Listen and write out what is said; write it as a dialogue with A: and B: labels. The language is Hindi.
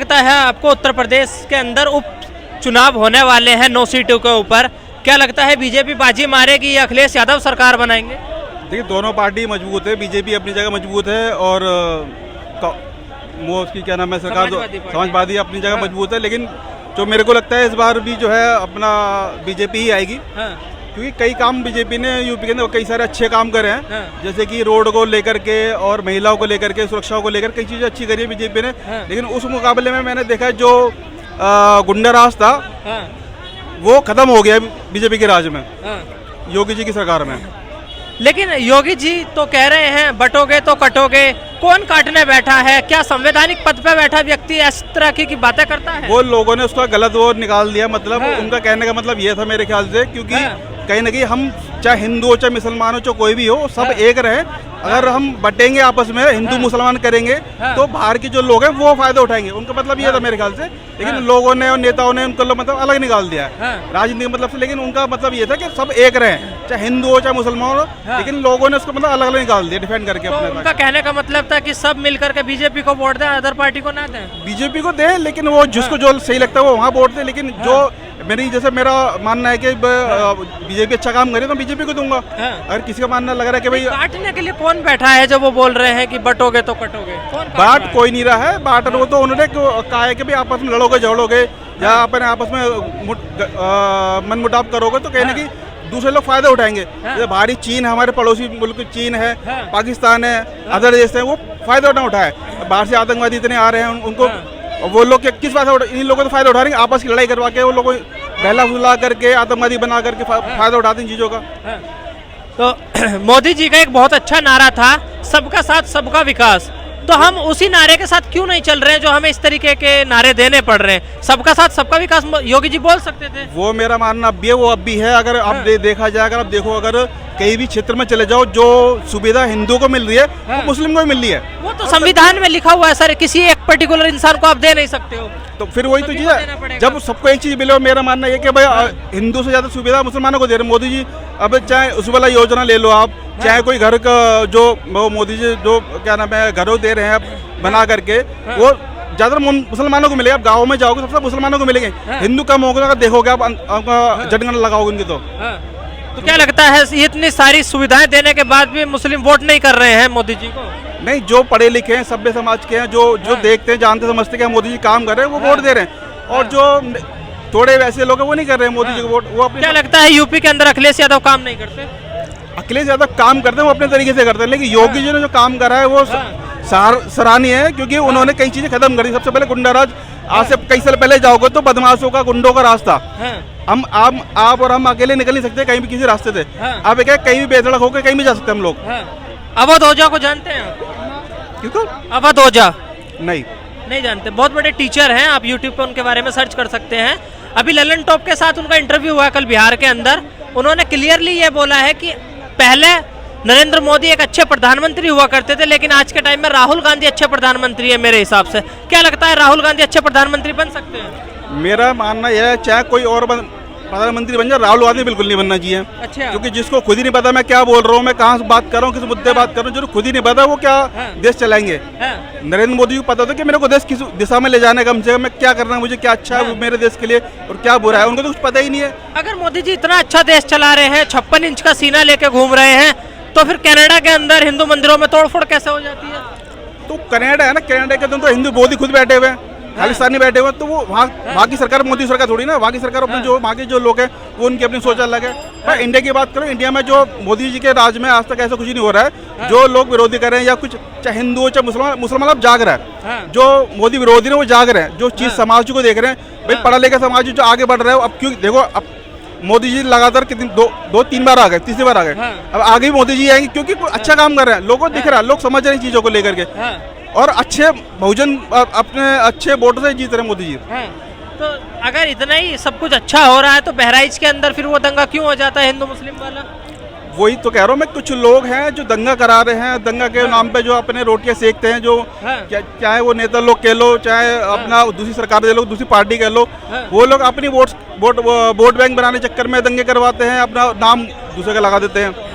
A: लगता है आपको उत्तर प्रदेश के अंदर उप चुनाव होने वाले हैं 9 सीटों के ऊपर, क्या लगता है बीजेपी बाजी मारेगी या अखिलेश यादव सरकार बनाएंगे?
B: देखिए दोनों पार्टी मजबूत है, बीजेपी अपनी जगह मजबूत है और वो उसकी क्या नाम है सरकार समाजवादी अपनी जगह मजबूत है, लेकिन जो मेरे को लगता है इस बार भी जो है अपना बीजेपी ही आएगी। हाँ। क्योंकि कई काम बीजेपी ने यूपी के अंदर कई सारे अच्छे काम करे हैं। हाँ। जैसे कि रोड को लेकर के और महिलाओं को लेकर के सुरक्षा को लेकर कई चीजें अच्छी करी है बीजेपी ने। हाँ। लेकिन उस मुकाबले में मैंने देखा जो गुंडा राज था। हाँ। वो खत्म हो गया बीजेपी के राज में। हाँ। योगी जी की सरकार में।
A: लेकिन योगी जी तो कह रहे हैं बटोगे तो कटोगे, कौन काटने बैठा है? क्या संवैधानिक पद पे बैठा व्यक्ति इस तरह की बातें करता है?
B: वो लोगों ने उसका गलत वो निकाल दिया, मतलब हाँ। उनका कहने का मतलब ये था मेरे ख्याल से, क्योंकि हाँ। कहीं ना कहीं हम चाहे हिंदू हो चाहे मुसलमान हो चाहे कोई भी हो, सब हाँ। एक रहे। अगर हम बटेंगे आपस में हिंदू मुसलमान करेंगे तो बाहर के जो लोग हैं वो फायदा उठाएंगे, उनका मतलब ये था मेरे ख्याल से। लेकिन लोगों ने और नेताओं ने उनको मतलब अलग निकाल दिया है राजनीति के मतलब से। लेकिन उनका मतलब ये था कि सब एक रहे, चाहे हिंदू हो चाहे मुसलमान हो, लेकिन लोगों ने उसको मतलब अलग अलग निकाल दिया डिफेंड करके अपने।
A: उनका कहने का मतलब था कि सब मिलकर के बीजेपी को वोट दें, अदर पार्टी को ना दें।
B: बीजेपी को दें, लेकिन वो जिसको जो सही लगता है वो वहाँ वोट दे। लेकिन जो मेरा मानना है कि बीजेपी अच्छा काम करे तो बीजेपी को दूंगा। अगर किसी का मानना लग रहा है कि भाई
A: बांटने के लिए कौन बैठा है जब वो बोल रहे हैं कि बटोगे तो कटोगे?
B: बांट कोई नहीं रहा है, बांट वो तो उन्होंने कहा है कि भाई आपस में लड़ोगे झगड़ोगे या अपने आपस में मन मुटाव करोगे तो कहीं ना कहीं दूसरे लोग फायदा उठाएंगे। जैसे बाहरी चीन है, हमारे पड़ोसी मुल्क चीन है, पाकिस्तान है, अदर देश है, वो फायदा ना उठाए। बाहर से आतंकवादी इतने आ रहे हैं, उनको वो लोग किस बात से इन लोगों को फायदा उठा रहे हैं, आपस की लड़ाई करवा के वो लोग बहला फुला करके आतंकवादी बना करके फायदा उठाते हैं चीजों का।
A: तो मोदी जी का एक बहुत अच्छा नारा था, सबका साथ सबका विकास, तो हम उसी नारे के साथ क्यों नहीं चल रहे हैं जो हमें इस तरीके के नारे देने पड़ रहे हैं? सबका साथ सबका विकास योगी जी बोल सकते थे।
B: वो मेरा मानना अब भी है, वो अब भी है। अगर अब देखा जाए, अगर आप देखो, अगर कहीं भी क्षेत्र में चले जाओ जो सुविधा हिंदू को मिल रही है वो मुस्लिम को भी मिल रही है।
A: वो तो संविधान में लिखा हुआ है सर, किसी एक पर्टिकुलर इंसान को आप दे नहीं सकते हो।
B: तो फिर वही तो चीज है, जब सबको एक चीज मिले। मेरा मानना ये कि भाई हिंदू से ज्यादा सुविधा मुसलमानों को दे रहे मोदी जी। अब चाहे उज्ज्वला योजना ले लो आप, चाहे कोई घर का जो मोदी जी जो क्या नाम है घरों दे रहे हैं बना करके, वो ज्यादा मुसलमानों को मिलेगा। आप गाँव में जाओगे सबसे मुसलमानों को मिलेंगे, हिंदू कम होगा। अगर देखोगे आप जनगणना लगाओगे उनकी तो
A: क्या लगता है इतनी सारी सुविधाएं देने के बाद भी मुस्लिम वोट नहीं कर रहे हैं मोदी जी को?
B: नहीं, जो पढ़े लिखे हैं, सभ्य समाज के हैं, जो देखते हैं जानते समझते हैं मोदी जी काम कर रहे हैं, वो वोट दे रहे हैं। और जो थोड़े वैसे लोग हैं वो नहीं कर रहे हैं मोदी जी को वोट। वो अपने
A: क्या लगता है यूपी के अंदर अखिलेश यादव काम नहीं करते?
B: अखिलेश यादव काम करते हैं, वो अपने तरीके से करते हैं। लेकिन योगी जी ने जो काम करा है वो सराहनीय है, क्योंकि उन्होंने कई चीजें खत्म कर दी। सबसे पहले गुंडा राज, आज से कई साल पहले जाओगे तो बदमाशों का, गुंडों का रास्ता हम आप और हम अकेले निकल नहीं सकते कहीं भी किसी रास्ते से। अब क्या कहीं भी बेधड़क होकर कहीं भी जा सकते हम लोग।
A: अवध ओझा को जानते हैं?
B: क्यों?
A: अवध ओझा
B: नहीं
A: जानते। बहुत बड़े टीचर हैं, आप यूट्यूब पे उनके बारे में सर्च कर सकते हैं। अभी ललन टॉप के साथ उनका इंटरव्यू हुआ कल बिहार के अंदर। उन्होंने क्लियरली ये बोला है कि पहले नरेंद्र मोदी एक अच्छे प्रधानमंत्री हुआ करते थे, लेकिन आज के टाइम में राहुल गांधी अच्छे प्रधानमंत्री है मेरे हिसाब से। क्या लगता है राहुल गांधी अच्छे प्रधानमंत्री बन सकते हैं?
B: मेरा मानना यह है, चाहे कोई और प्रधानमंत्री बन जाए, राहुल गांधी बिल्कुल नहीं बनना चाहिए। अच्छा। क्योंकि जिसको खुद ही नहीं पता मैं क्या बोल रहा हूँ, मैं कहाँ से बात कर रहा हूँ, किस मुद्दे बात कर रहा हूँ, जो खुद ही नहीं पता वो क्या देश चलाएंगे। नरेंद्र मोदी को पता था कि मेरे को देश किस दिशा में ले जाने का, कम से कम मैं क्या करना है, मुझे क्या अच्छा है मेरे देश के लिए और क्या बुरा है, उनको तो कुछ पता ही नहीं है।
A: अगर मोदी जी इतना अच्छा देश चला रहे हैं, 56 इंच का सीना लेके घूम रहे हैं, तो फिर कनाडा के अंदर हिंदू मंदिरों में तोड़फोड़ कैसे हो जाती है?
B: तो कनाडा है ना, कनाडा के अंदर तो हिंदू मोदी खुद बैठे हुए हैं, खालिस्तानी बैठे हुए, तो वो वहाँ की सरकार मोदी सरकार थोड़ी ना। वहाँ की सरकार अपने जो वहाँ के जो लोग हैं वो उनकी अपनी सोच अलग है। मैं इंडिया की बात करूँ, इंडिया में जो मोदी जी के राज में आज तक ऐसा कुछ नहीं हो रहा है। जो लोग विरोधी कर रहे हैं या कुछ, चाहे हिंदू हो चाहे मुसलमान अब जाग रहा है। जो मोदी विरोधी है वो जाग रहे हैं, जो चीज समाज को देख रहे हैं। भाई पढ़ा लिखा समाज जो आगे बढ़ रहा है। अब क्यों देखो, अब मोदी जी लगातार कितनी दो तीन बार आ गए, तीसरी बार आ गए। अब आगे भी मोदी जी आएंगे क्योंकि अच्छा काम कर रहे हैं, लोगों को दिख रहा है, लोग समझ रहे हैं चीजों को लेकर के। और अच्छे बहुजन अपने अच्छे वोटों से जीत रहे मोदी जी।
A: तो अगर इतना ही सब कुछ अच्छा हो रहा है तो बहराइच के अंदर फिर वो दंगा क्यों हो जाता है हिंदू मुस्लिम वाला?
B: वही तो कह रहा हूँ मैं, कुछ लोग हैं जो दंगा करा रहे हैं, दंगा के नाम पे जो अपने रोटियां सेकते हैं, जो चाहे वो नेता लोग कह लो, चाहे अपना दूसरी सरकार दे लो, दूसरी पार्टी कह लो, वो लोग अपनी वोट बैंक बनाने चक्कर में दंगे करवाते हैं, अपना नाम दूसरे का लगा देते हैं।